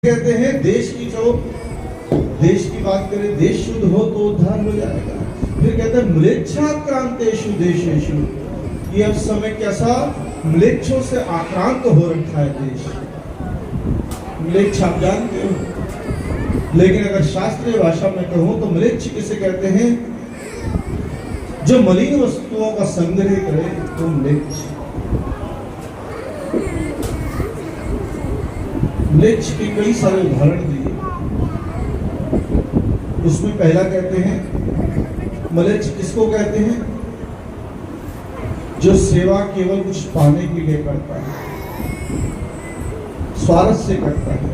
कहते हैं देश की बात करें, देश शुद्ध हो तो उद्धार हो जाएगा। फिर कहते हैं म्लेच्छाक्रांतेषु देशेषु, ये अब समय कैसा म्लेच्छों से आक्रांत हो रखा है देश। म्लेच्छ आप जानते हो, लेकिन अगर शास्त्रीय भाषा में कहूं तो म्लेच्छ किसे कहते हैं? जो मलिन वस्तुओं का संग्रह करे तो म्लेच्छ। म्लेच्छ के कई सारे उदाहरण दिए। उसमें पहला कहते हैं, म्लेच्छ किसको कहते हैं? जो सेवा केवल कुछ पाने के लिए करता है, स्वार्थ से करता है,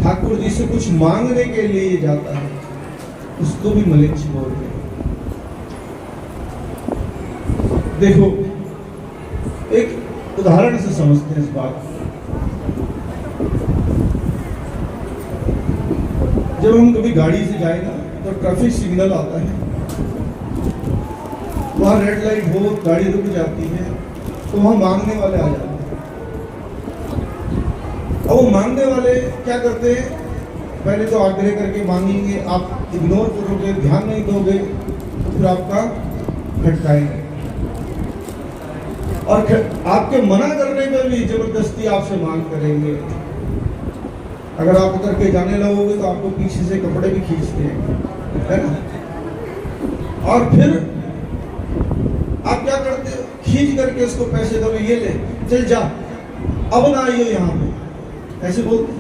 ठाकुर जी से कुछ मांगने के लिए जाता है, उसको भी म्लेच्छ बोलते हैं। देखो, एक उदाहरण से समझते हैं इस बात को। जब हम कभी गाड़ी से जाए ना तो ट्रैफिक सिग्नल आता है, वहां रेड लाइट हो, गाड़ी रुक जाती है, तो वहां मांगने वाले आ जाते हैं। और वो मांगने वाले क्या करते हैं? पहले तो आग्रह करके मांगेंगे, आप इग्नोर करोगे, ध्यान नहीं दोगे तो फिर आपका खटकाएंगे, और आपके मना करने पर भी जबरदस्ती आपसे मांग करेंगे। अगर आप उतर के जाने लगोगे तो आपको पीछे से कपड़े भी खींचते हैं, है ना? और फिर आप क्या करते हो? खींच करके उसको पैसे दो, ये ले, चल जा, अब ना आइयो यहाँ पे, ऐसे बोलते,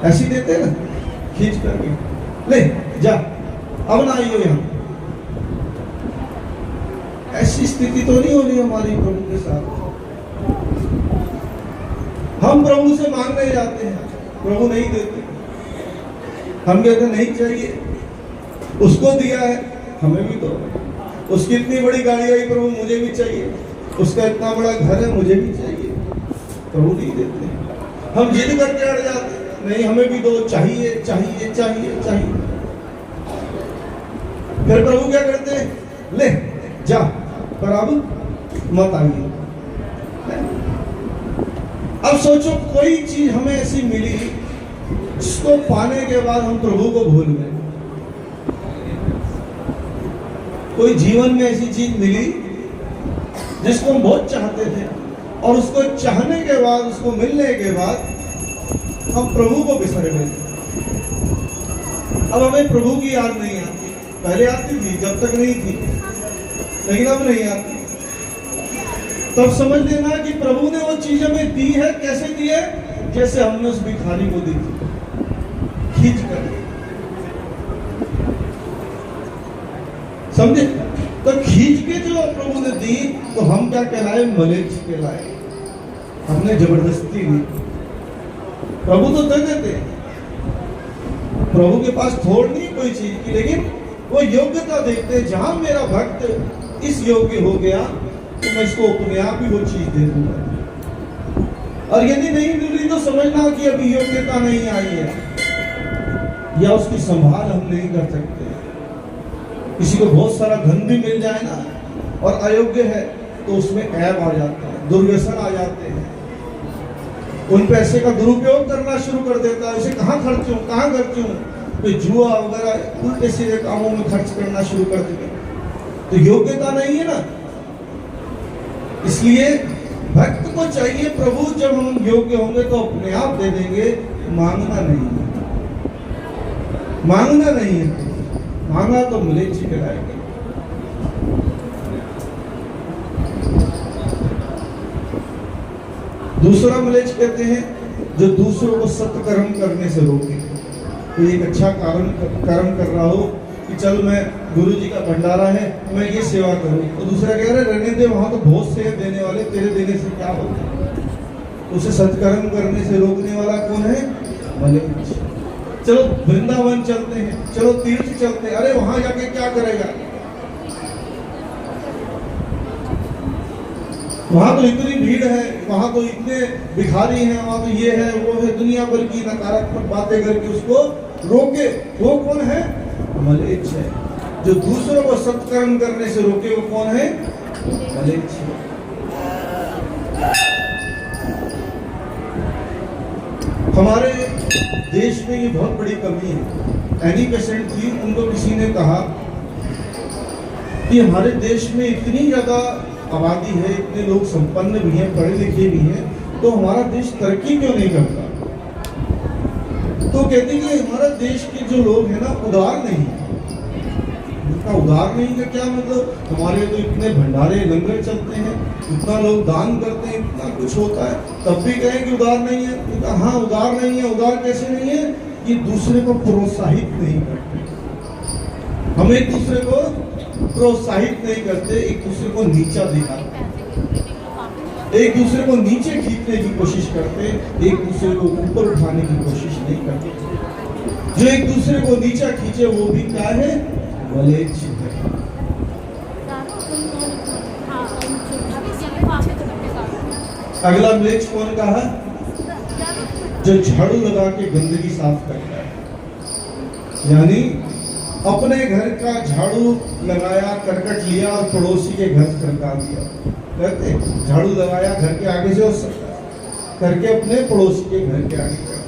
ऐसे देते ना, खींच करके, ले जा, अब ना आइयो यहाँ। ऐसी स्थिति तो नहीं होनी हमारी प्रभु के साथ। हम प्रभु से मांगने जाते हैं, प्रभु नहीं देते, हम कहते नहीं चाहिए, उसको दिया है हमें भी दो। उसकी इतनी बड़ी गाड़ी आई, प्रभु मुझे भी चाहिए, उसका इतना बड़ा घर है, मुझे भी चाहिए, प्रभु नहीं देते। हम जिद करके अड़ जाते, नहीं हमें भी दो, चाहिए चाहिए चाहिए चाहिए। फिर प्रभु क्या करते हैं? ले जा, पर अब मत आइए। अब सोचो, कोई चीज हमें ऐसी मिली जिसको पाने के बाद हम प्रभु को भूल गए। कोई जीवन में ऐसी चीज मिली जिसको हम बहुत चाहते थे, और उसको चाहने के बाद, उसको मिलने के बाद हम प्रभु को बिसर गए। अब हमें प्रभु की याद नहीं आती। पहले आती थी, जब तक नहीं थी, लेकिन अब नहीं आती। तब समझ लेना कि प्रभु ने वो चीज हमें दी है। कैसे दी है? जैसे हमने उस भिखारी को दी थी, खींच कर। समझे? तो खींच के जो प्रभु ने दी, तो हम क्या कहलाए? म्लेच्छ कहलाए। हमने जबरदस्ती दी। प्रभु तो दे देते, प्रभु के पास थोड़ नहीं कोई चीज की, लेकिन वो योग्यता देखते, जहां मेरा भक्त इस योग्य हो गया तो मैं इसको अपने आप ही वो चीज दे दूंगा। और यदि नहीं मिल रही तो समझना कि अभी योग्यता नहीं आई है, या उसकी संभाल हम नहीं कर सकते। किसी को बहुत सारा धन भी मिल जाए ना, और अयोग्य है, तो उसमें ऐब आ जाता है, दुर्व्यसन आ जाते हैं, उन पैसे का दुरुपयोग करना शुरू कर देता है। उसे कहाँ खर्चूं, कहाँ खर्चूं, तो जुआ वगैरह उल्टे सीधे कामों में खर्च करना शुरू कर देते। तो योग्यता नहीं है ना। इसलिए भक्त को चाहिए, प्रभु जब हम योग्य होंगे तो अपने आप दे देंगे। मांगना नहीं है, मांगना नहीं है, मांगा तो म्लेच्छ कहलाएगा। दूसरा म्लेच्छ कहते हैं जो दूसरों को सत्कर्म करने से रोके। कोई एक अच्छा कर्म कर रहा हो कि चल मैं गुरु जी का भंडारा है, मैं ये सेवा करूं, तो दूसरा कह रहा है रहने दे, वहां तो बहुत से देने वाले, तेरे देने से क्या होगा? उसे सत्कर्म करने से रोकने वाला कौन है? म्लेच्छ। चलो वृंदावन चलते हैं, चलो तीर्थ चलते हैं, अरे वहां जाके क्या करेगा? वहां तो इतनी भीड़ है, वहां तो इतने भिखारी हैं, वहां तो ये है वो है, दुनिया भर की नकारात्मक बातें करके उसको रोके। वो कौन है? म्लेच्छ है। जो दूसरों को सत्कर्म करने से रोके, वो कौन है? म्लेच्छ। हमारे देश में ये बहुत बड़ी कमी है। एनी पेशेंट थी, उनको किसी ने कहा कि हमारे देश में इतनी ज़्यादा आबादी है, इतने लोग संपन्न भी हैं, पढ़े लिखे भी हैं, तो हमारा देश तरक्की क्यों नहीं करता? तो कहते कि हमारा देश के जो लोग हैं ना, उदार नहीं है। उनका उदार नहीं का क्या मतलब? हमारे तो इतने भंडारे लंगर चलते हैं, इतना लोग दान करते हैं, इतना कुछ होता है, तब भी कहें कि उदार नहीं है। तो हाँ, उदार नहीं है। उदार कैसे नहीं है? कि दूसरे को प्रोत्साहित नहीं करते, हम एक दूसरे को प्रोत्साहित नहीं करते, एक दूसरे को नीचा दिखाते, एक दूसरे को नीचे खींचने की कोशिश करते, एक दूसरे को ऊपर उठाने की कोशिश नहीं करते। जो एक दूसरे को नीचा खींचे वो भी क्या है? मलेच्छ है। अगला म्लेच्छ कौन का है? जो झाड़ू लगा के गंदगी साफ करता है, यानी अपने घर का झाड़ू लगाया, करकट लिया और पड़ोसी के घर खड़का दिया। कहते झाड़ू लगाया घर के आगे से और करके अपने पड़ोसी के घर के आगे कर।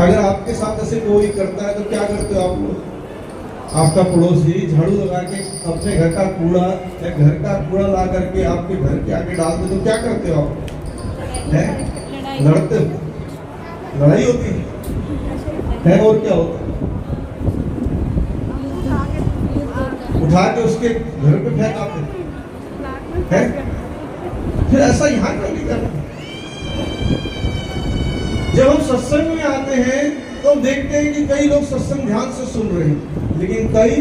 अगर आपके साथ ऐसे कोई करता है तो क्या करते हो आप लोग? आपका पड़ोसी झाड़ू लगा के अपने घर का कूड़ा या घर का कूड़ा ला करके आपके घर के आगे डाल दे तो क्या करते हो आप? लड़ते हो, लड़ाई होती है और क्या होता है? उठा के उसके घर पे फेंक आते हैं। फिर ऐसा यहाँ क्यों नहीं करना? जब हम सत्संग में आते हैं तो हम देखते हैं कि कई लोग सत्संग ध्यान से सुन रहे हैं, लेकिन कई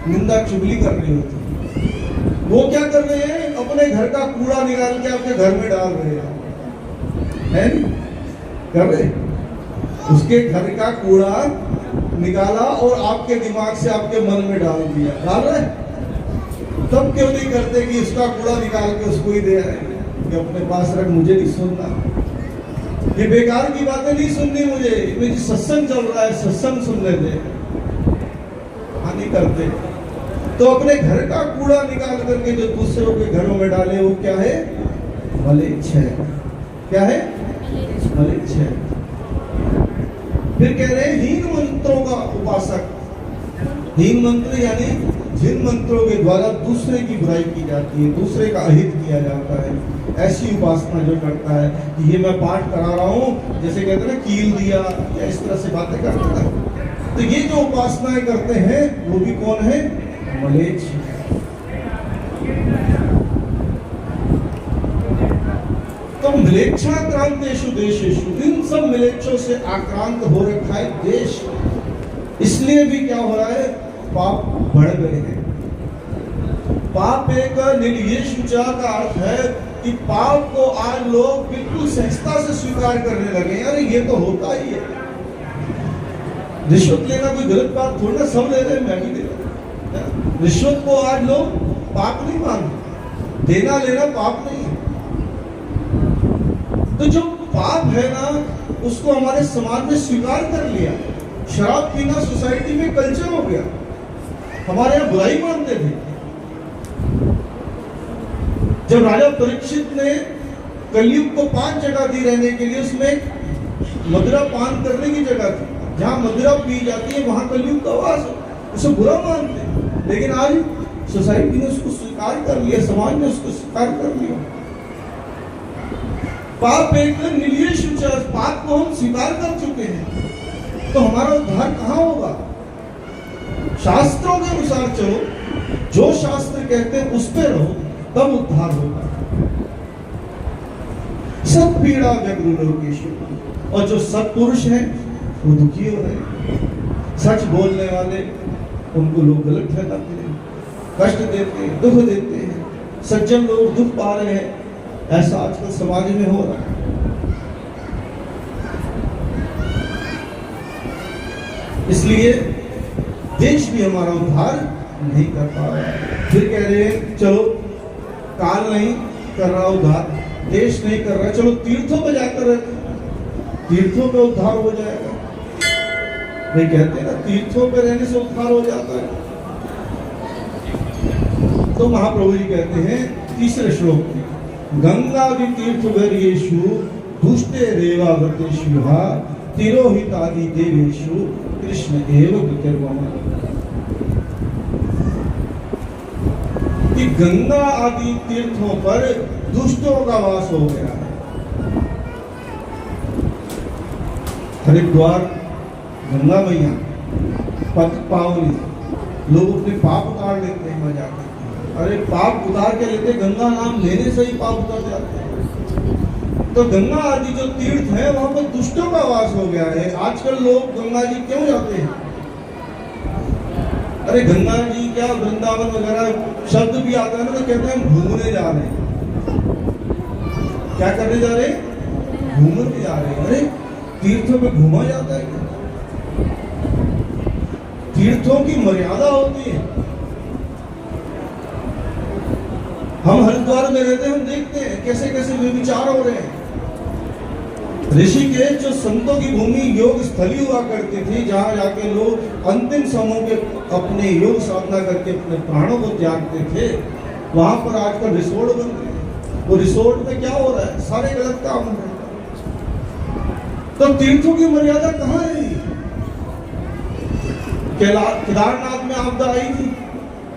निंदा चुगली कर रहे होते हैं। वो क्या कर रहे हैं? अपने घर का कूड़ा निकाल के आपके घर में डाल रहे हैं, है कर रहे? उसके घर का कूड़ा निकाला और आपके दिमाग से आपके मन में डाल दिया, डाल रहे? तब क्यों नहीं करते कि उसका कूड़ा निकाल के उसको ही दे रहे हैं कि अपने पास रख, मुझे नहीं सुनना, ये बेकार की बातें नहीं सुननी मुझे, मेरी सत्संग चल रहा है, सत्संग सुन लेते। नहीं करते। तो अपने घर का कूड़ा निकाल करके जो दूसरों के घरों में डाले वो क्या है? मलेच्छ है। क्या है? मलेच्छ है। फिर कह रहे हैं हीन मंत्रों का उपासक। हीन मंत्र यानी जिन मंत्रों के द्वारा दूसरे की बुराई की जाती है, दूसरे का अहित किया जाता है, ऐसी उपासना जो करता है कि ये मैं पाठ करा रहा हूँ, जैसे कहते हैं ना कील दिया, या इस तरह से बातें करता है। तो ये जो उपासनाएं करते हैं वो भी कौन है? मलेच्छ। तो म्लेच्छाक्रांतेषु देशेषु, इन सब म्लेच्छों से आक्रांत हो रखा है देश। इसलिए भी क्या हो रहा है? पाप बढ़ गए हैं। पाप एक निर्येशुचा का अर्थ है कि पाप को आज लोग बिल्कुल सहजता से स्वीकार करने लगे। अरे ये तो होता ही है, रिश्वत लेना कोई गलत बात थोड़ी ना, सब ले रहे हैं, मैं भी दे रहा हूं। रिश्वत को आज लोग पाप नहीं मानते, देना लेना पाप नहीं है। तो जो पाप है ना, उसको हमारे समाज में स्वीकार कर लिया। शराब पीना सोसाइटी में कल्चर हो गया। हमारे यहाँ बुराई मानते थे। जब राजा परीक्षित ने कलयुग को 5 जगह दी रहने के लिए, उसमें मदिरा पान करने की जगह थी। जहां मदिरा पी जाती है वहां कलयुग का वास है, उसे बुरा मानते हैं। लेकिन आज सोसाइटी ने उसको स्वीकार कर लिया, समाज ने उसको स्वीकार कर लिया। पाप एक निर्येशुचा, पाप को हम स्वीकार कर चुके हैं। तो हमारा उद्धार कहां होगा? शास्त्रों के अनुसार चलो, जो शास्त्र कहते हैं उस पे रहो, तब उद्धार होगा। सब पीड़ा व्यग्र लोकेषु, और जो सत्पुरुष हैं वो दुखी हो रहे हैं। सच बोलने वाले, उनको लोग गलत ठहराते हैं, कष्ट देते हैं, दुख देते हैं। सज्जन लोग दुख पा रहे हैं, ऐसा आजकल समाज में हो रहा है। इसलिए देश भी हमारा उद्धार नहीं कर पा रहा है। फिर कह रहे हैं चलो काल नहीं कर रहा उद्धार, देश नहीं कर रहा, चलो तीर्थों पे जाकर रहते, तीर्थों पे उद्धार हो जाएगा। नहीं कहते ना, तीर्थों पे रहने से उद्धार हो जाता है। तो महाप्रभु जी कहते हैं तीसरे श्लोक में, गंगादि तीर्थवर्येषु दुष्टे रेवावृतेषु तिरोहितादि देवेषु कृष्ण एव गतिर्मम। कि गंगा आदि तीर्थों पर दुष्टों का वास हो गया है। हरिद्वार गंगा मैया पति पावनी, लोग अपने पाप उतार लेते हैं मजा करके। अरे पाप उतार के लेते, गंगा नाम लेने से ही पाप उतर जाते हैं। तो गंगा आदि जो तीर्थ है वहां पर दुष्टों का वास हो गया है। आजकल लोग गंगा जी क्यों जाते हैं? अरे गंगा जी क्या, वृंदावन वगैरह शब्द भी आता है ना, तो कहते हैं हम घूमने जा रहे हैं। क्या करने जा रहे हैं? घूमने जा रहे हैं। अरे तीर्थों में घूमा जाता है क्या? तीर्थों की मर्यादा होती है। हम हरिद्वार में रहते हैं, हम देखते हैं कैसे कैसे व्यभिचार हो रहे हैं। ऋषिकेश जो संतों की भूमि योग स्थली हुआ करती थी, जहां जाके लोग अंतिम समय के अपने योग साधना करके अपने प्राणों को त्यागते थे, वहां पर आजकल रिसोर्ट बन गए। वो रिसोर्ट में क्या हो रहा है? सारे गलत काम हो रहे हैं। तो तीर्थों की मर्यादा कहाँ है? केदारनाथ में आपदा आई थी,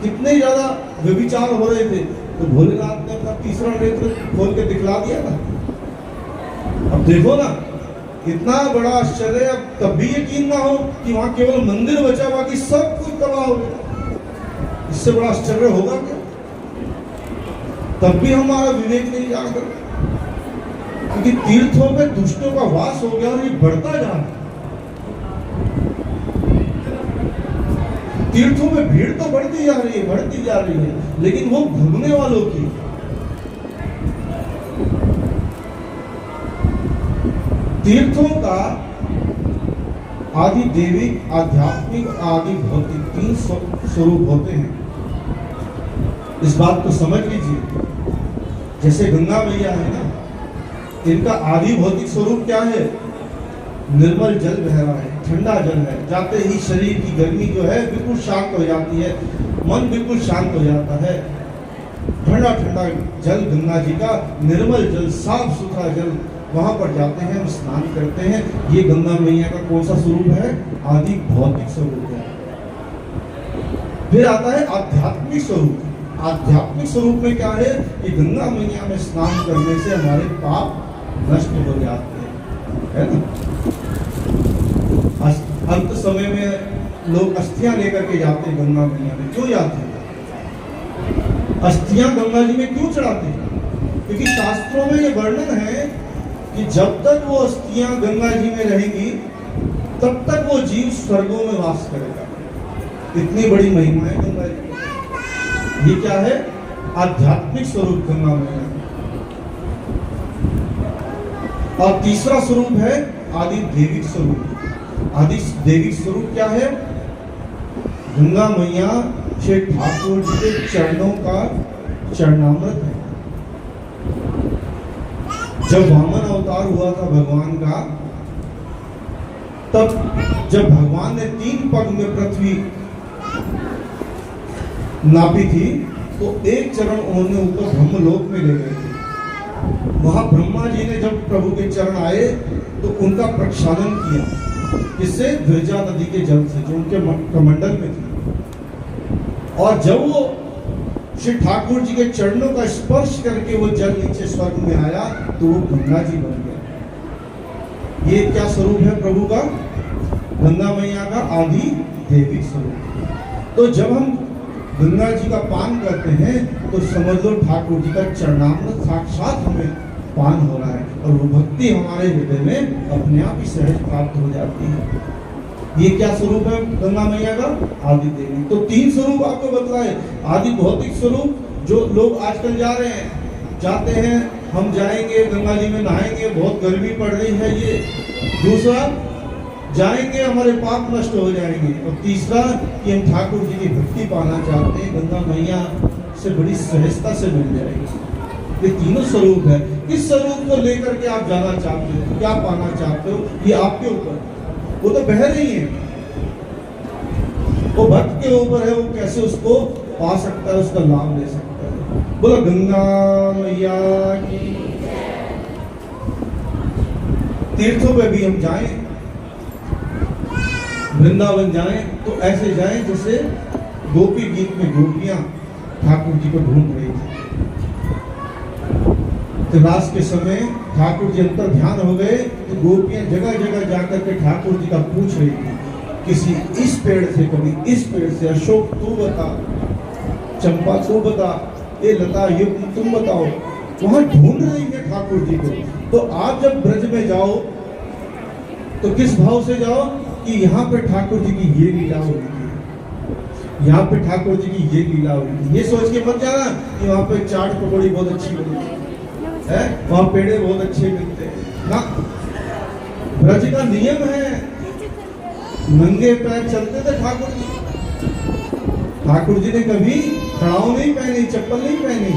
कितने ज्यादा व्यभिचार हो रहे थे, तो भोलेनाथ ने अपना तीसरा नेत्र खोल के दिखला दिया था। अब देखो ना, इतना बड़ा आश्चर्य, अब तब भी यकीन ना हो कि वहां केवल मंदिर बचा, बाकी सब कुछ तबाह हो गया। इससे बड़ा आश्चर्य होगा क्या? तब भी हमारा विवेक नहीं जाग रहा, क्योंकि तीर्थों में दुष्टों का वास हो गया और ये बढ़ता जा रहा है। तीर्थों में भीड़ तो बढ़ती जा रही है, बढ़ती जा रही है, लेकिन वो घूमने वालों की। तीर्थों का आदि देविक, आध्यात्मिक, आदि भौतिक 3 स्वरूप होते हैं। इस बात को समझ लीजिए। जैसे गंगा मैया है ना, इनका आदि भौतिक स्वरूप क्या है? निर्मल जल बह रहा है, ठंडा जल है, जाते ही शरीर की गर्मी जो है बिल्कुल शांत हो जाती है, मन बिल्कुल शांत हो जाता है। ठंडा ठंडा जल गंगा जी का, निर्मल जल, साफ सुथरा जल, वहां पर जाते हैं, हम स्नान करते हैं। ये गंगा मैया का कौन सा स्वरूप है? आदि भौतिक स्वरूप है। फिर आता है आध्यात्मिक स्वरूप। आध्यात्मिक स्वरूप में क्या है? कि गंगा मैया में स्नान करने से हमारे पाप नष्ट हो जाते हैं, है ना। अंत समय में लोग अस्थियां लेकर के जाते हैं गंगा मैया में। क्यों जाते हैं? अस्थियां गंगा जी में क्यों चढ़ाते हैं? क्योंकि शास्त्रों में ये वर्णन है कि जब तक वो अस्थियां गंगा जी में रहेंगी, तब तक वो जीव स्वर्गों में वास करेगा। इतनी बड़ी महिमा है गंगा जी। ये क्या है? आध्यात्मिक स्वरूप गंगा मैया। और तीसरा स्वरूप है आदि देविक स्वरूप। आदि देविक स्वरूप क्या है? गंगा मैया श्री ठाकुर जी के चरणों का चरणामृत है। जब वामन अवतार हुआ था भगवान का, तब जब भगवान ने 3 पग में पृथ्वी नापी थी, तो एक चरण उन्होंने ऊपर ब्रह्मलोक में ले गए थे। वहां ब्रह्मा जी ने जब प्रभु के चरण आए तो उनका प्रक्षालन किया। इससे विरजा नदी के जल से, जो उनके कमंडल में थी। और जब वो श्री ठाकुर जी के चरणों का स्पर्श करके वो जल नीचे स्वर्ग में आया, तो वो गंगा जी बन गया। ये क्या स्वरूप है प्रभु का? गंगा मैया का आदि देविक स्वरूप। तो जब हम गंगा जी का पान करते हैं, तो समझ लो ठाकुर जी का चरणामृत साक्षात हमें पान हो रहा है, और वो भक्ति हमारे हृदय में अपने आप ही सहज प्राप्त हो जाती है। ये क्या स्वरूप है गंगा मैया का? आदि देवी। तो 3 स्वरूप आपको बतलाए। आदि भौतिक स्वरूप, जो लोग आजकल जा रहे हैं, जाते हैं, हम जाएंगे गंगा जी में नहाएंगे, बहुत गर्मी पड़ रही है, ये। दूसरा, जाएंगे हमारे पाप नष्ट हो जाएंगे। और तीसरा कि हम ठाकुर जी की भक्ति पाना चाहते हैं, गंगा मैया से बड़ी सहजता से मिल जाएगी। ये तीनों स्वरूप है। किस स्वरूप को लेकर के आप जाना चाहते हो, क्या पाना चाहते हो, ये आपके ऊपर। वो तो बह रही है, वो भक्त के ऊपर है, वो कैसे उसको पा सकता है, उसका लाभ ले सकता है। बोलो गंगा मैया की। तीर्थों पे भी हम जाएं, वृंदावन जाएं तो ऐसे जाएं जैसे गोपी गीत में गोपियां ठाकुर जी को ढूंढ रही थी। तो रास के समय ठाकुर जी अंतर ध्यान हो गए तो गोपियां जगह जगह जाकर के ठाकुर जी का पूछ रही थी, किसी इस पेड़ से, कभी इस पेड़ से, अशोक तू बता, चंपा तू बता, ये लता ये तुम बताओ। वहां ढूंढ रही है ठाकुर जी को। तो आप जब ब्रज में जाओ तो किस भाव से जाओ कि यहाँ पे ठाकुर जी की ये लीला हो रही है, यहाँ पे ठाकुर जी की ये लीला हो रही है। ये सोच के मत जाना कि वहां पे चाट पकौड़ी बहुत अच्छी बनती है, वहां पेड़े बहुत अच्छे मिलते हैं ना। ब्रज का नियम है, नंगे पैर चलते थे ठाकुर जी। ठाकुर जी ने कभी खड़ाऊ नहीं पहनी, चप्पल नहीं पहनी।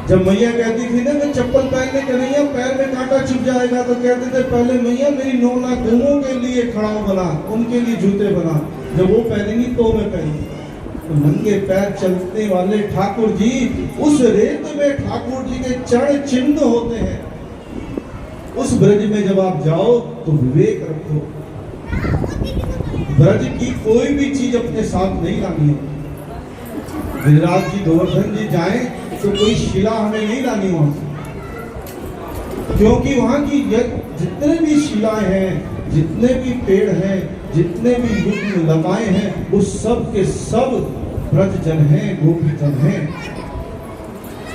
जब मैया कहती थी ना मैं चप्पल पहनने के नहीं, पैर में कांटा चुभ जाएगा, तो कहते थे पहले मैया मेरी नौना दोनों के लिए खड़ाऊ बना, उनके लिए जूते बना, जब वो पहनेंगी तो मैं पहनूंगी। तो नंगे पैर चलने वाले ठाकुर जी, उस रेत में ठाकुर जी के चरण चिन्ह होते हैं। उस ब्रज में जब आप जाओ तो विवेक रखो, ब्रज की कोई भी चीज अपने साथ नहीं लानी है। गिरिराज जी गोवर्धन जी जाएं तो कोई शिला हमें नहीं लानी वहां से, क्योंकि वहां की जितने भी शिलाएं हैं, जितने भी पेड़ हैं, जितने भी युग्म लताएं हैं, वो सब के सब ब्रज जन हैं, गोपी जन हैं।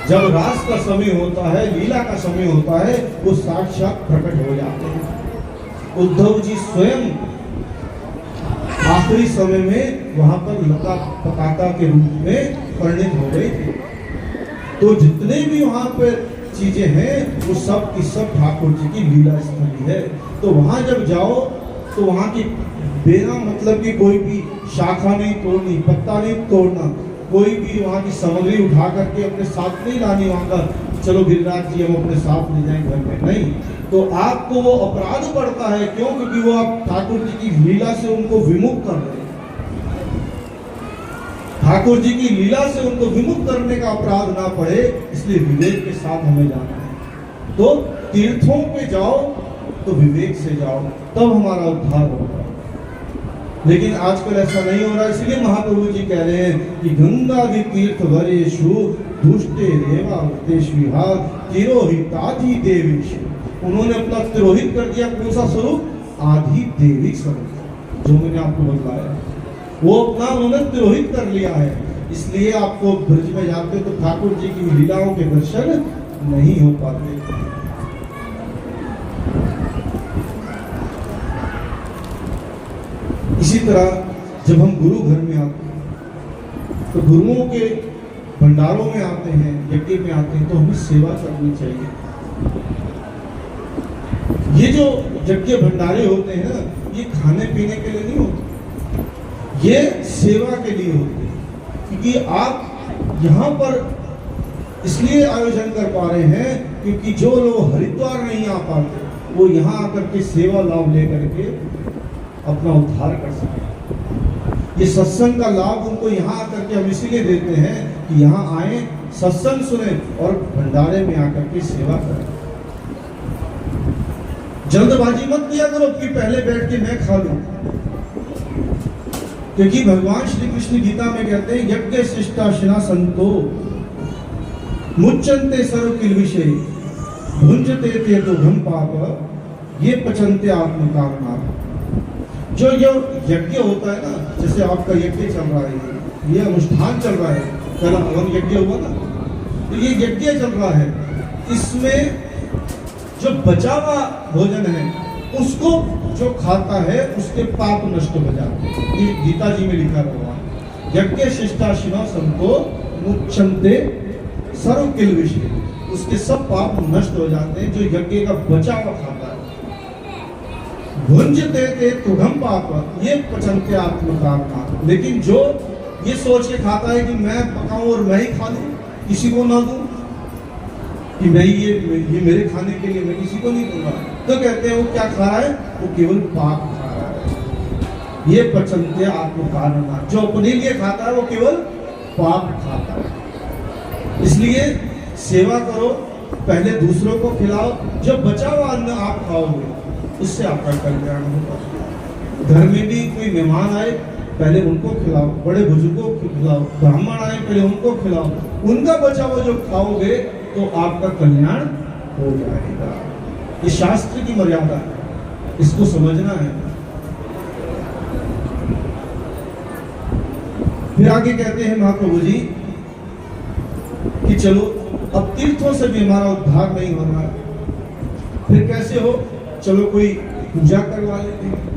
जब रास का समय होता है, लीला का समय होता है, वो साक्षात प्रकट हो जाते हैं। उद्धव जी स्वयं आखिरी समय में वहां पर लता पताका के रूप में परिणित हो गए थे। तो जितने भी वहां पर चीजें हैं वो सब की सब ठाकुर जी की लीला स्थली है। तो वहां जब जाओ तो वहां की बिना मतलब की कोई भी शाखा नहीं तोड़नी, पत्ता नहीं तोड़ना, कोई भी वहां की सामग्री उठा करके अपने साथ नहीं लानी। वहां का चलो गिरिराज जी हम अपने साथ ले जाएं घर में, नहीं। तो आपको वो अपराध पड़ता है, क्यों? क्योंकि वो आप ठाकुर जी की लीला से उनको विमुक्त कर रहे हैं। ठाकुर जी की लीला से उनको विमुक्त करने का अपराध ना पड़े, इसलिए विवेक के साथ हमें जाना है। तो तीर्थों पे जाओ तो विवेक से जाओ, तब हमारा उद्धार होगा। लेकिन आजकल ऐसा नहीं हो रहा, इसलिए महाप्रभु जी कह रहे हैं कि गंगा तीर्थ वरेशु दुष्टे देवावतेश विहार तिरोहिताधि देवीश। उन्होंने अपना तिरोहित कर दिया, कौन सा स्वरूप? आधि देवी स्वरूप, जो मैंने आपको बतलाया, वो अपना उन्होंने तिरोहित कर लिया है। इसलिए आपको ब्रज में जाते तो ठाकुर जी की लीलाओं के दर्शन नहीं हो पाते। इसी तरह जब हम गुरु घर में आते हैं तो गुरुओं के भंडारों में आते हैं, यज्ञ में आते हैं, तो हमें सेवा करनी चाहिए। ये जो यज्ञ भंडारे होते हैं ना, ये खाने पीने के लिए नहीं होते, ये सेवा के लिए होते हैं। क्योंकि आप यहाँ पर इसलिए आयोजन कर पा रहे हैं क्योंकि जो लोग हरिद्वार नहीं आ पाते वो यहाँ आकर के सेवा लाभ लेकर के अपना उद्धार कर सके। ये सत्संग का लाभ उनको यहाँ आकर के हम इसीलिए देते हैं कि यहाँ आए, सत्संग सुने और भंडारे में आकर के सेवा करें। जल्दबाजी मत किया करो कि पहले बैठ के मैं खा लूं, क्योंकि भगवान श्री कृष्ण गीता में कहते हैं यज्ञ शिष्टाशिना संतो मुच्चन्ते सर्व किल्बिषे भुंजते ते दुर्गम पाप ये पचन्ते आत्मकारणात्। जो यज्ञ होता है ना, जैसे आपका यज्ञ चल रहा है, ये अनुष्ठान चल रहा है, पहला हवन यज्ञ हुआ ना, तो ये यज्ञ चल रहा है, इसमें जो बचा हुआ भोजन है उसको जो खाता है उसके पाप नष्ट हो जाते हैं। ये गीता जी में लिखा हुआ है, यज्ञ शिष्टाशिना संतो मुच्चन्ते सर्व किल्बिषे, उसके सब पाप नष्ट हो जाते हैं जो यज्ञ का बचा हुआ खाता है। भुंजते ते तुघम पाप ये पचन्ते आत्मकारणात्। लेकिन जो ये सोच के खाता है कि मैं पकाऊं और मैं ही खा लूं, किसी को ना दूं, कि मैं ये मेरे खाने के लिए मैं किसी को नहीं दूंगा, तो कहते हैं वो क्या खा रहा है? वो केवल पाप खा रहा है। ये पचन्ते आत्मकारणात्, जो अपने लिए खाता है वो केवल पाप खाता है। इसलिए सेवा करो, पहले दूसरों को खिलाओ, जब बचा हुआ अन्न आप खाओगे उससे आपका कल्याण होगा। घर में भी कोई मेहमान आए पहले उनको खिलाओ, बड़े बुजुर्गों को खिलाओ, ब्राह्मण आए पहले उनको खिलाओ, उनका बचा हुआ जो खाओगे तो आपका कल्याण हो जाएगा। ये शास्त्र की मर्यादा है, इसको समझना है। फिर आगे कहते हैं महाप्रभु जी कि चलो अब तीर्थों से भी हमारा उद्धार नहीं हो रहा, फिर कैसे हो, चलो कोई पूजा करवा लेते हैं।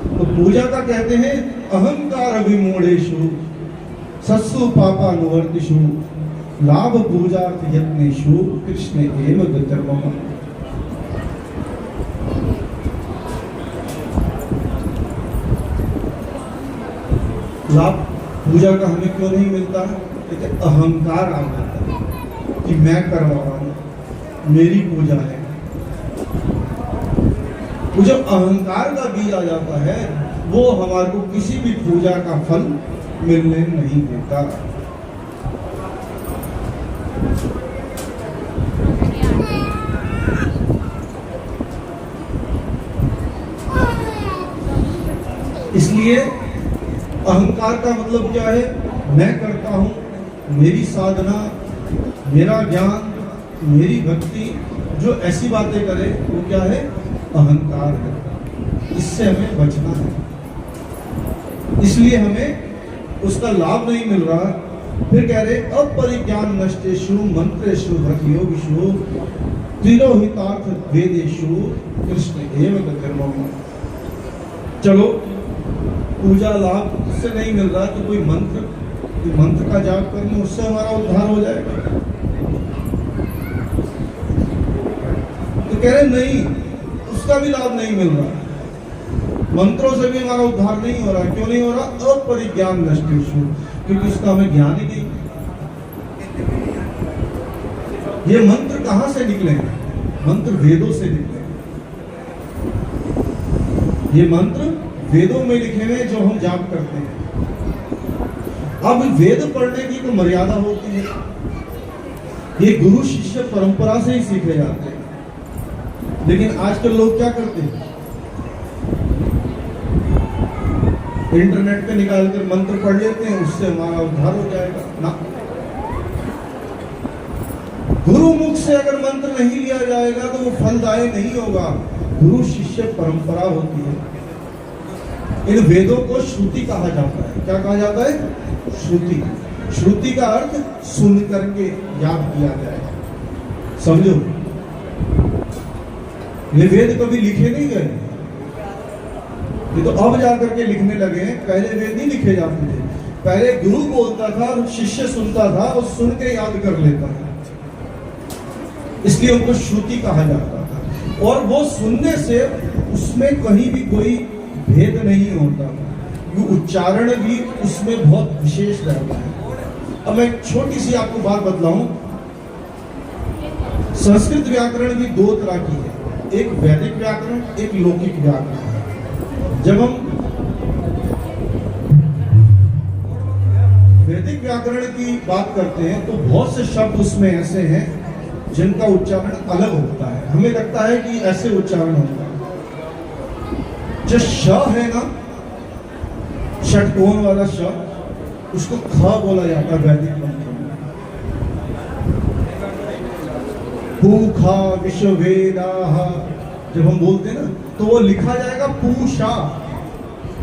तो पूजा का कहते हैं अहंकार विमूढ़ेषु सत्सु पापा अनुवर्तिषु लाभ पूजार्थ यत्नेषु कृष्ण एव गतिर्मम। लाभ पूजा का हमें क्यों नहीं मिलता है? क्योंकि अहंकार आ जाता है कि मैं करवा रहा हूं, मेरी पूजा है। वो जो अहंकार का बीज आ जाता है वो हमारे को किसी भी पूजा का फल मिलने नहीं देता। इसलिए अहंकार का मतलब क्या है? मैं करता हूं, मेरी साधना, मेरा ज्ञान, मेरी भक्ति, जो ऐसी बातें करे वो क्या है? अहंकार है। इससे हमें बचना है, इसलिए हमें उसका लाभ नहीं मिल रहा। फिर कह रहे अपरिज्ञान नष्टेषु मंत्रेषु भक्तियोगिषु तिरोहितार्थ वेदेषु कृष्ण एव गतिर्मम। चलो पूजा लाभ उससे नहीं मिल रहा तो कोई मंत्र का जाप कर लो, उससे हमारा उद्धार हो जाएगा। तो कह रहे नहीं, उसका भी लाभ नहीं मिल रहा, मंत्रों से भी हमारा उद्धार नहीं हो रहा। क्यों नहीं हो रहा? अपरिज्ञान नष्टेषु, क्योंकि उसका हमें ज्ञान ही नहीं। ये मंत्र कहां से निकले? मंत्र वेदों से निकले। ये मंत्र वेदों में लिखे हुए जो हम जाप करते हैं। अब वेद पढ़ने की तो मर्यादा होती है, ये गुरु शिष्य परंपरा से ही सीखे जाते हैं। लेकिन आजकल लोग क्या करते हैं? इंटरनेट पे निकाल कर मंत्र पढ़ लेते हैं, उससे हमारा उद्धार हो जाएगा ना। गुरु मुख से अगर मंत्र नहीं लिया जाएगा तो वो फलदायी नहीं होगा। गुरु शिष्य परंपरा होती है। इन वेदों को श्रुति कहा जाता है। क्या कहा जाता है? श्रुति। श्रुति का अर्थ सुन करके याद किया जाए। समझो, ये वेद कभी लिखे नहीं गए, ये तो अब जाकर के लिखने लगे। पहले वेद नहीं लिखे जाते थे, पहले गुरु बोलता था और शिष्य सुनता था और सुन के याद कर लेता था, इसलिए उनको श्रुति कहा जाता था। और वो सुनने से उसमें कहीं भी कोई भेद नहीं होता था, वो उच्चारण भी उसमें बहुत विशेष रहता है। अब मैं छोटी सी आपको बात बतलाऊं, संस्कृत व्याकरण भी दो तरह की है, एक वैदिक व्याकरण, एक लौकिक व्याकरण। जब हम वैदिक व्याकरण की बात करते हैं तो बहुत से शब्द उसमें ऐसे हैं जिनका उच्चारण अलग होता है। हमें लगता है कि ऐसे उच्चारण होता है। जो श है ना, षटकोण वाला श, उसको ख बोला जाता है वैदिक मंत्रों में। पूखा विश्ववेदाः जब हम बोलते हैं ना तो वो लिखा जाएगा पूषा,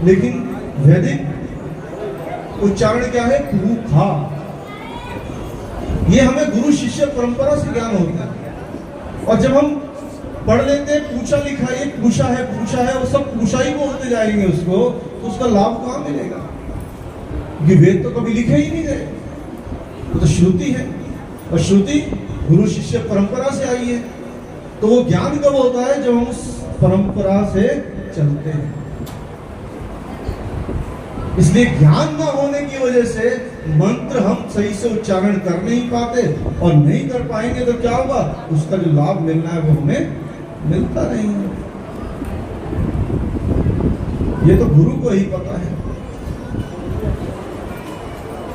लेकिन वैदिक उच्चारण क्या है? पूखा। ये हमें गुरु शिष्य परंपरा से ज्ञान होता है। और जब हम पढ़ लेते हैं पूछा लिखा है, पूछा है, पूछा है, वो सब पूछा ही बोलते जाएंगे उसको, तो उसका लाभ कहां मिलेगा? ये वेद तो कभी लिखे ही नहीं गए, वो तो श्रुति है। और श्रुति गुरु शिष्य परंपरा से आई है। तो वो ज्ञान कब होता है? जब हम उस परंपरा से चलते हैं। इसलिए ज्ञान न होने की वजह से मंत्र हम सही से उच्चारण कर नहीं पाते, और नहीं कर पाएंगे तो क्या होगा? उसका जो लाभ मिलना है वो हमें मिलता नहीं है। ये तो गुरु को ही पता है।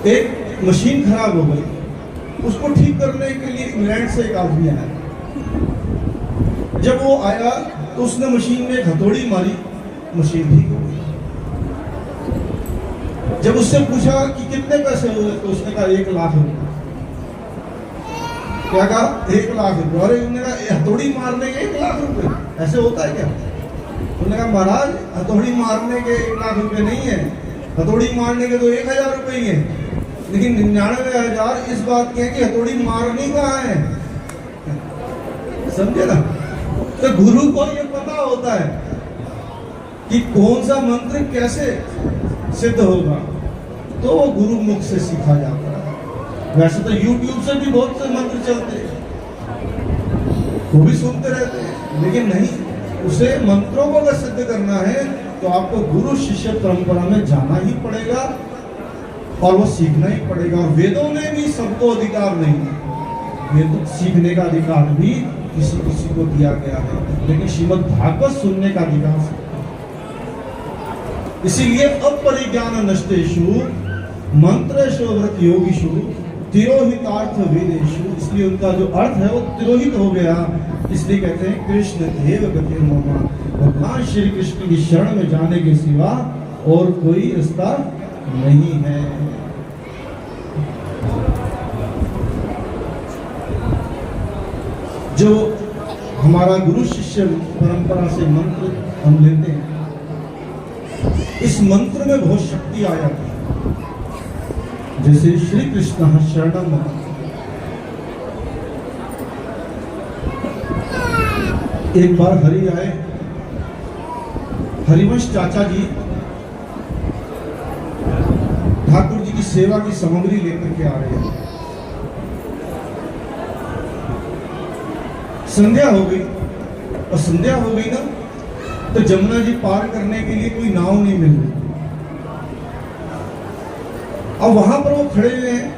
एक मशीन खराब हो गई, उसको ठीक करने के लिए इंग्लैंड से एक आदमी आया। जब वो आया तो उसने मशीन में हथौड़ी मारी, मशीन ठीक हो गई। जब उससे पूछा कि कितने पैसे हुए तो उसने कहा 1 लाख रुपए। क्या कहा? 1 लाख रुपए। और उन्होंने कहा हथौड़ी मारने के 1 लाख रुपए, ऐसे होता है क्या? उन्होंने कहा महाराज हथौड़ी मारने के 1 लाख रुपए नहीं है, हथौड़ी मारने के तो 1000 रुपए ही है, लेकिन 99,000 इस बात के हैं कि हथौड़ी मारनी कहाँ है। समझे ना? तो गुरु को ये पता होता है कि कौन सा मंत्र कैसे सिद्ध होगा, तो वो गुरु मुख से सीखा जाता है। वैसे तो YouTube से भी बहुत से मंत्र चलते हैं, वो भी सुनते रहते हैं, लेकिन नहीं, उसे मंत्रों को अगर सिद्ध करना है तो आपको गुरु शिष्य परंपरा में जाना ही पड़ेगा और वो सीखना ही पड़ेगा। और वेदों में भी सबको अधिकार नहीं है, वेद सीखने का अधिकार भी किसी किसी को दिया गया है, लेकिन श्रीमद् भागवत सुनने का अधिकार है। इसीलिए अपरिज्ञान नष्टेषु मंत्रेषु व्रत योगीषु तिरोहितार्थ वेदेषु, इसलिए उनका जो अर्थ है वो तिरोहित हो गया। इसलिए कहते हैं कृष्ण देव गति ममा, भगवान श्री कृष्ण की शरण में जाने के सिवा और कोई रास्ता नहीं है। जो हमारा गुरु शिष्य परंपरा से मंत्र हम लेते हैं, इस मंत्र में बहुत शक्ति आ जाती है। जैसे श्री कृष्ण शरणम मम, एक बार हरि आए, हरिवंश चाचा जी ठाकुर जी की सेवा की सामग्री लेकर के आ रहे हैं। संध्या हो गई, और संध्या हो गई ना तो जमुना जी पार करने के लिए कोई नाव नहीं मिल रही। अब वहां पर वो खड़े हुए हैं,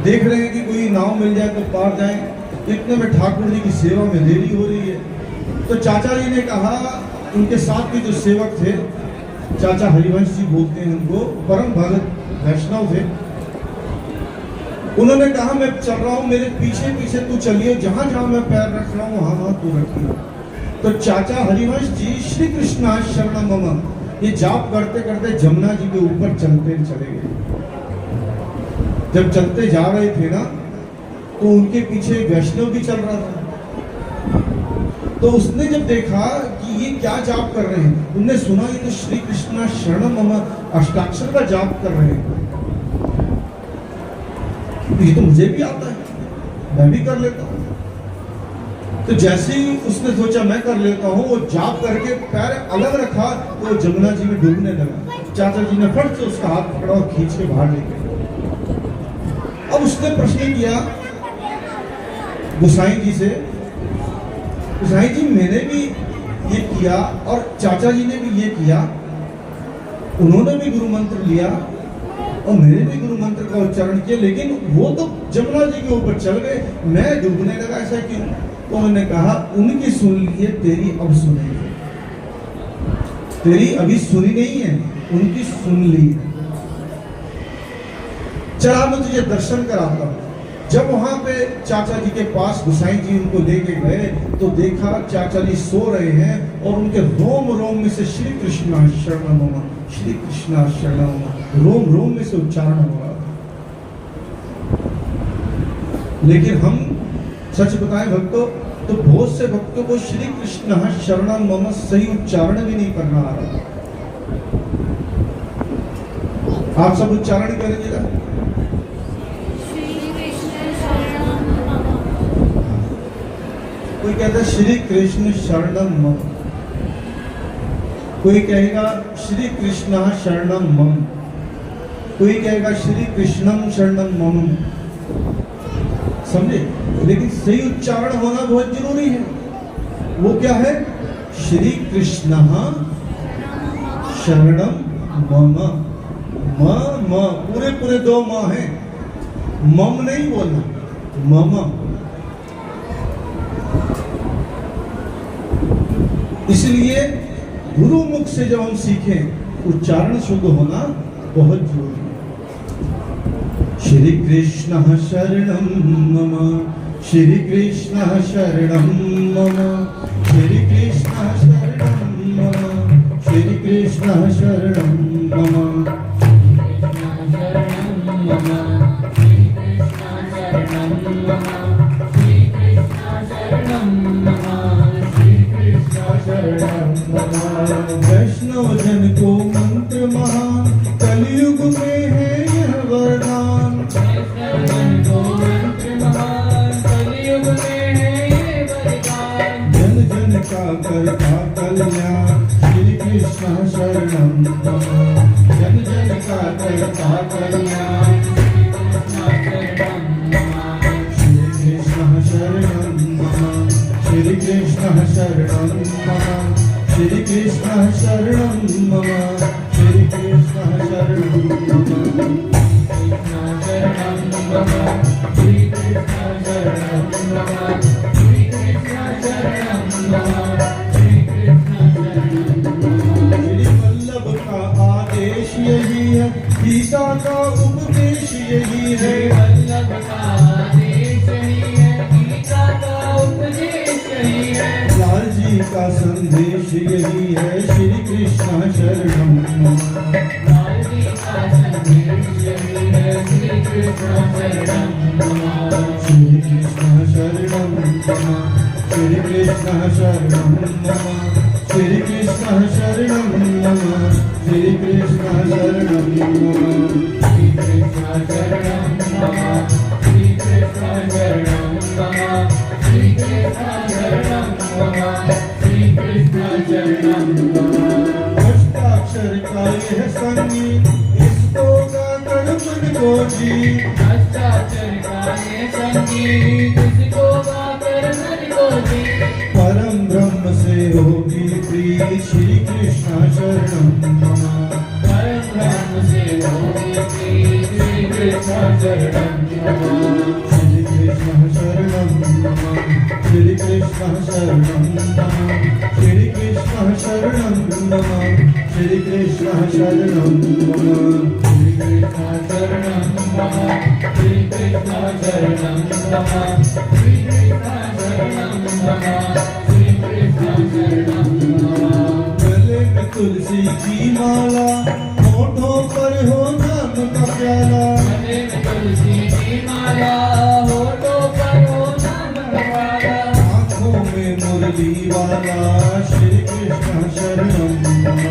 देख रहे हैं कि कोई नाव मिल जाए तो पार जाए। इतने में ठाकुर जी की सेवा में देरी हो रही है। तो चाचा जी ने कहा, उनके साथ के जो सेवक थे, चाचा हरिवंश जी बोलते हैं उनको, परम भगत वैष्णव थे, उन्होंने कहा मैं चल रहा हूं, मेरे पीछे पीछे तू चलिए, जहां जहां मैं पैर रख रहा हूं वहां वहां तू रखिए। तो चाचा हरिवंश जी श्री कृष्ण शरणम मम ये जाप करते करते जमुना जी के ऊपर चलते चले गए। जब चलते जा रहे थे ना तो उनके पीछे वैष्णव भी चल रहा था। तो उसने जब देखा कि ये क्या जाप कर रहे हैं, उन्होंने सुना ये तो श्री कृष्ण शरणम मम अष्टाक्षर का जाप कर रहे हैं, ये तो मुझे भी आता है, मैं भी कर लेता हूं। तो जैसे ही उसने सोचा मैं कर लेता हूं, वो जाप करके पैर अलग रखा तो जमुना जी में डूबने लगा। चाचा जी ने फट से उसका हाथ पकड़ा और खींच के बाहर ले गए। अब उसने प्रश्न किया गोसाई जी से, गोसाई जी मैंने भी ये किया और चाचा जी ने भी ये किया, उन्होंने भी गुरु मंत्र लिया और मैंने भी गुरु मंत्र का उच्चारण किया, लेकिन वो तो जमुना जी के ऊपर चल गए, मैं डूबने लगा, ऐसा क्यों? तो उन्होंने कहा उनकी सुन ली है, तेरी अब सुनेगी, तेरी अभी सुनी नहीं है, उनकी सुन ली है। चला मैं तुझे दर्शन कराता हूं। जब वहां पे चाचा जी के पास गोसाई जी उनको लेके गए तो देखा चाचा जी सो रहे हैं और उनके रोम रोम में से श्री कृष्ण शरणम मम, श्री कृष्ण शरणम मम, रोम रोम में से उच्चारण हो रहा। लेकिन हम सच बताएं भक्तों, तो बहुत से भक्तों को श्री कृष्ण शरणम मम सही उच्चारण भी नहीं करना आ रहा। आप सब उच्चारण करेंगे। कोई कहता है श्री कृष्ण शरणम मम, कोई कहेगा श्री कृष्ण शरणम मम, कोई कहेगा श्री कृष्णम शरणम मम। समझे? लेकिन सही उच्चारण होना बहुत जरूरी है। वो क्या है? श्री कृष्ण शरणम मम। म पूरे पूरे 2 माँ हैं, मम नहीं बोलना, मम। इसलिए गुरु मुख से जब हम सीखें, उच्चारण शुद्ध होना बहुत जरूरी है। श्री कृष्ण शरणं मम, श्री कृष्ण शरणं मम, श्री कृष्ण शरणं मम, श्री कृष्ण शरणं मम, वैष्णव जन को मंत्र महान, कलयुग में है यह वरदान। जन जन का करता कल्याण, श्री कृष्ण शरणं मम, जन जन का करता कल्याण, श्री कृष्ण शरणं मम, श्री कृष्ण शरणं मम, श्री कृष्ण शरणं मम, श्री कृष्ण शरणं मम, श्री वल्लभ का आदेश यही है, गीता का उपदेश यही है, वल्लभ का आदेश यही है, गीता का उपदेश यही है, लाल जी का संदेश यही है, श्री कृष्ण शरणं मम, लाल जी का संदेश यही है, श्री कृष्ण शरणं मम, श्री कृष्ण शरणं मम, श्री कृष्ण शरणं मम, श्री कृष्ण शरणं मम, श्री कृष्ण शरणं मम, श्री कृष्ण शरणं मम, श्री कृष्ण शरणं मम, श्री कृष्ण शरणं मम, श्री कृष्ण शरणं मम। अष्टाक्षर का यह संगीत, इसको गाकर मन को जी, अष्टाक्षर का ये संगीत, इसको गाकर मन को जी, परम ब्रह्म से होगी प्रीत, श्री कृष्ण शरणं मम, परम ब्रह्म से होगी प्रीत, श्री कृष्ण शरणं मम, श्री कृष्ण शरणं मम, श्री कृष्ण शरणं मम, श्री कृष्ण शरणं मम, श्री कृष्ण शरणं मम, श्री कृष्ण शरणं मम, श्री कृष्ण शरणं मम, श्री कृष्ण शरणं मम, श्री कृष्ण शरणं मम। गले में तुलसी की माला, होठों पर हो नाम का प्याला, गले में तुलसी की माला, होठों पर हो नाम का प्याला, आँखों में मुरली वाला, श्री कृष्ण शरणं मम,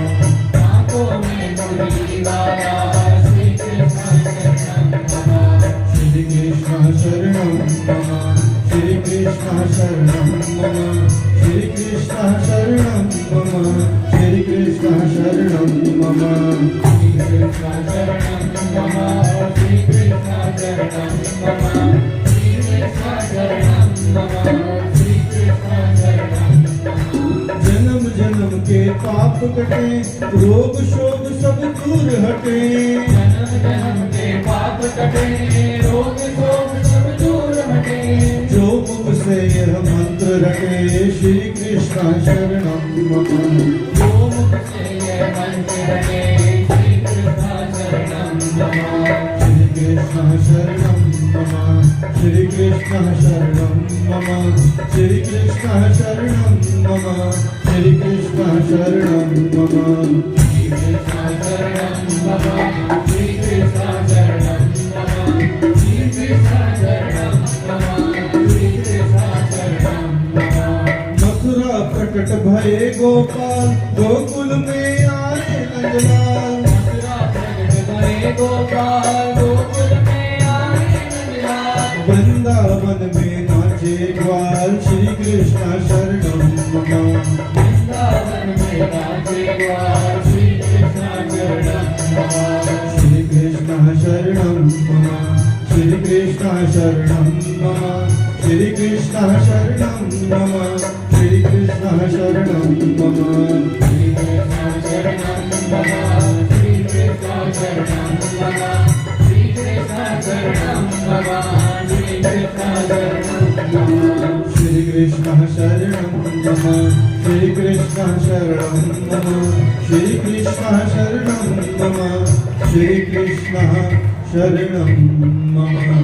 आँखों में मुरली वाला, श्री कृष्ण शरणं मम, श्री कृष्ण शरणं मम, श्री कृष्ण शरणं मम, श्री कृष्ण शरणं मम, श्री कृष्ण शरणं मम, श्री कृष्ण शरणं मम, श्री कृष्ण शरणं मम, श्री कृष्ण शरणं मम, श्री कृष्ण शरणं मम। जन्म जन्म के पाप कटे, रोग शोक सब दूर हटे, जन्म जन्म के पाप कटे, रोग शोक सब दूर हटे, जो मुख से यह मंत्र रटे, श्री कृष्ण शरणं मम, जो मुख से ये मंत्र रटे, श्री कृष्ण शरणं मम, श्री कृष्ण शरणं मम, श्री कृष्ण शरणं मम, श्री कृष्ण शरणं मम, श्री कृष्ण शरणं मम, श्री कृष्ण शरणं मम, श्री कृष्ण शरणं मम, श्री कृष्ण शरणं मम, श्री कृष्ण शरणं मम। मथुरा प्रकट भये गोपाल, गोकुल में आए नंदलाल, मथुरा प्रकट भये गोपाल, गोकुल में आए नंदलाल, वृंदावन में नाचे ग्वाल, श्री कृष्ण शरणं मम, वृंदावन में नाचे ग्वाल, श्री कृष्ण शरणं मम, श्री कृष्ण शरणं मम, श्री कृष्ण शरणं मम, श्री कृष्ण शरणं मम, श्री कृष्ण शरणं मम, श्री कृष्ण शरणं मम, श्री कृष्ण शरणं मम, श्री कृष्ण शरणं मम, श्री कृष्ण शरणं मम। श्री कृष्ण शरणं मम, श्री कृष्ण शरणं मम, श्री कृष्ण शरणं मम, श्री कृष्ण शरणं मम।